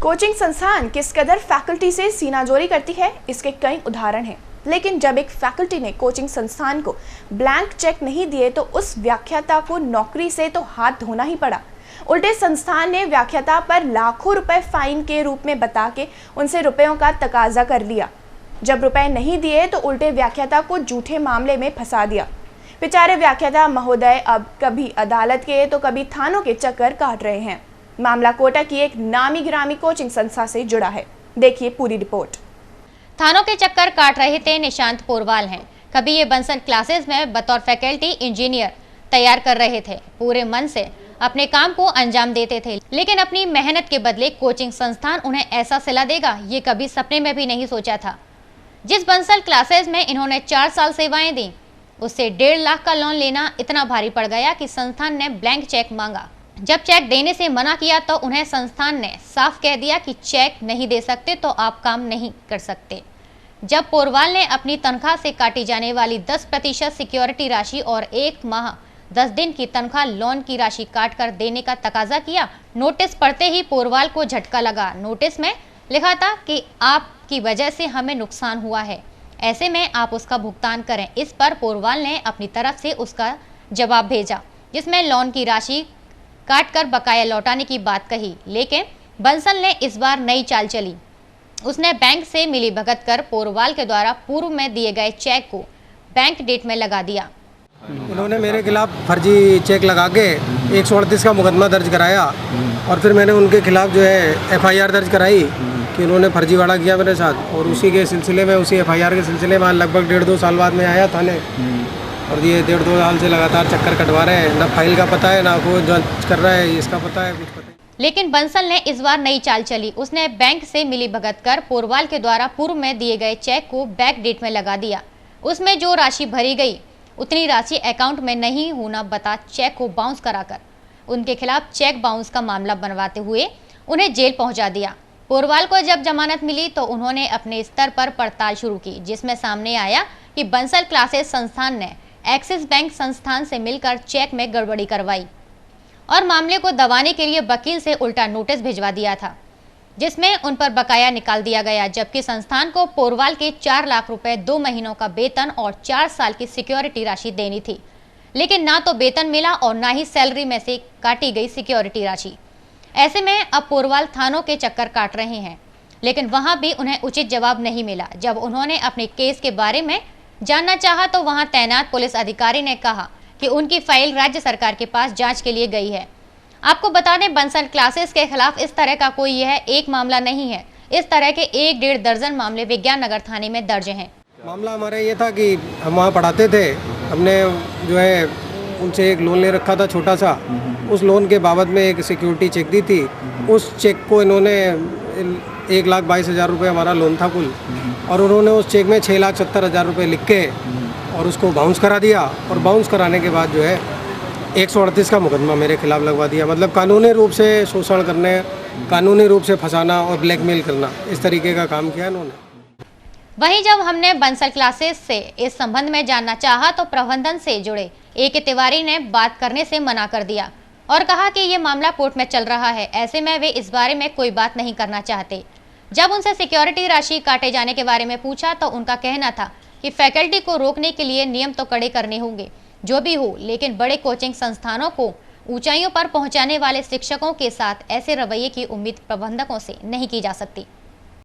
Coaching संस्थान किस कदर फैकल्टी से सीनाजोरी करती है, इसके कई उदाहरण हैं। लेकिन जब एक फैकल्टी ने कोचिंग संस्थान को ब्लैंक चेक नहीं दिए तो उस व्याख्याता को नौकरी से तो हाथ धोना ही पड़ा। उल्टे संस्थान ने व्याख्याता पर लाखों रुपए फाइन के रूप में बता के उनसे रुपयों का तकाजा कर लिया। जब रुपए नहीं दिए तो उल्टे व्याख्याता को झूठे मामले में फंसा दिया। बेचारे व्याख्याता महोदय अब कभी अदालत के तो कभी थानों के चक्कर काट रहे हैं। मामला कोटा की एक नामी गिरामी कोचिंग संस्था से जुड़ा है। देखिए पूरी रिपोर्ट। थानों के चक्कर काट रहे थे निशांत पोरवाल हैं। कभी ये बंसल क्लासेस में बतौर फैकल्टी इंजीनियर तैयार कर रहे थे, पूरे मन से अपने काम को अंजाम देते थे, लेकिन अपनी मेहनत के बदले कोचिंग संस्थान उन्हें ऐसा सिला देगा ये कभी सपने में भी नहीं सोचा था। जिस बंसल क्लासेस में इन्होंने 4 साल सेवाएं दी, उससे 1.5 लाख का लोन लेना इतना भारी पड़ गया कि संस्थान ने ब्लैंक चेक मांगा। जब चेक देने से मना किया तो उन्हें संस्थान ने साफ कह दिया कि चेक नहीं दे सकते तो आप काम नहीं कर सकते। जब पोरवाल ने अपनी तनख्वाह से काटी जाने वाली 10% सिक्योरिटी राशि और 1 माह 10 दिन की तनख्वाह लोन की राशि काट कर देने का तकाजा किया, नोटिस पढ़ते ही पोरवाल को झटका लगा। नोटिस में लिखा था कि आपकी वजह से हमें नुकसान हुआ है, ऐसे में आप उसका भुगतान करें। इस पर पोरवाल ने अपनी तरफ से उसका जवाब भेजा, जिसमें लोन की राशि काट कर बकाया लौटाने की बात कही। लेकिन बंसल ने इस बार नई चाल चली। उसने बैंक से मिली भगत कर पोरवाल के द्वारा पूर्व में दिए गए चेक को बैंक डेट में लगा दिया। उन्होंने मेरे खिलाफ फर्जी चेक लगा के 138 का मुकदमा दर्ज कराया और फिर मैंने उनके खिलाफ जो है FIR दर्ज कराई कि उन्होंने फर्जीवाड़ा किया मेरे साथ। और उसी के सिलसिले में, उसी FIR के सिलसिले में लगभग 1.5-2 साल बाद में आया थाने। और ये 1.5-2 साल से लगातार चक्कर कटवा रहे हैं। ना फाइल का पता है, ना कोई जांच कर रहा है, इसका पता है, कुछ पता है। लेकिन बंसल ने इस बार नई चाल चली। उसने बैंक से मिली भगत कर पोरवाल के द्वारा पूर्व में दिए गए चेक को बैक डेट में लगा दिया। उसमें जो राशि भरी गई उतनी राशि अकाउंट में नहीं होना बता चेक को बाउंस कराकर उनके खिलाफ चेक बाउंस का मामला बनवाते हुए उन्हें जेल पहुंचा दिया। पोरवाल को जब जमानत मिली तो उन्होंने अपने स्तर पर पड़ताल शुरू की, जिसमें सामने आया कि बंसल क्लासेस संस्थान ने एक्सिस बैंक संस्थान से मिलकर चेक में गड़बड़ी करवाई और मामले को दबाने के लिए वकील से उल्टा नोटिस भिजवा दिया था, जिसमें उन पर बकाया निकाल दिया गया। जबकि संस्थान को पोरवाल के 4 लाख रुपए 2 महीनों का वेतन और 4 साल की सिक्योरिटी राशि देनी थी, लेकिन ना तो वेतन मिला और ना ही सैलरी में से काटी गई सिक्योरिटी राशि। ऐसे में अब पोरवाल थानों के चक्कर काट रहे हैं, लेकिन वहां भी उन्हें उचित जवाब नहीं मिला। जब उन्होंने अपने केस के बारे में जानना चाहा तो वहां तैनात पुलिस अधिकारी ने कहा कि उनकी फाइल राज्य सरकार के पास जांच के लिए गई है। आपको बता दें, बंसल क्लासेस के खिलाफ इस तरह का कोई यह एक मामला नहीं है। इस तरह के 1-1.5 दर्जन मामले विज्ञान नगर थाने में दर्ज हैं। मामला हमारा ये था कि हम वहाँ पढ़ाते थे। हमने जो है उनसे एक लोन ले रखा था छोटा सा। उस लोन के बाबत में एक सिक्योरिटी चेक दी थी। उस चेक को इन्होंने 1,22,000 रुपये हमारा लोन था कुल, और उन्होंने उस चेक में 6,70,000 रुपये लिख के और उसको बाउंस करा दिया। और बाउंस कराने के बाद जो है 138 का मुकदमा मेरे खिलाफ लगवा दिया। मतलब कानूनी रूप से शोषण करने, कानूनी रूप से फंसाना और ब्लैकमेल करना, इस तरीके का काम किया इन्होंने। वहीं जब हमने बंसल क्लासेस से इस संबंध में जानना चाहा तो प्रबंधन से जुड़े AK तिवारी ने बात करने से मना कर दिया और कहा कि ये मामला कोर्ट में चल रहा है, ऐसे में वे इस बारे में कोई बात नहीं करना चाहते। जब उनसे सिक्योरिटी राशि काटे जाने के बारे में पूछा तो उनका कहना था कि फैकल्टी को रोकने के लिए नियम तो कड़े करने होंगे, जो भी हो, लेकिन बड़े कोचिंग संस्थानों को ऊंचाइयों पर पहुंचाने वाले शिक्षकों के साथ ऐसे रवैये की उम्मीद प्रबंधकों से नहीं की जा सकती।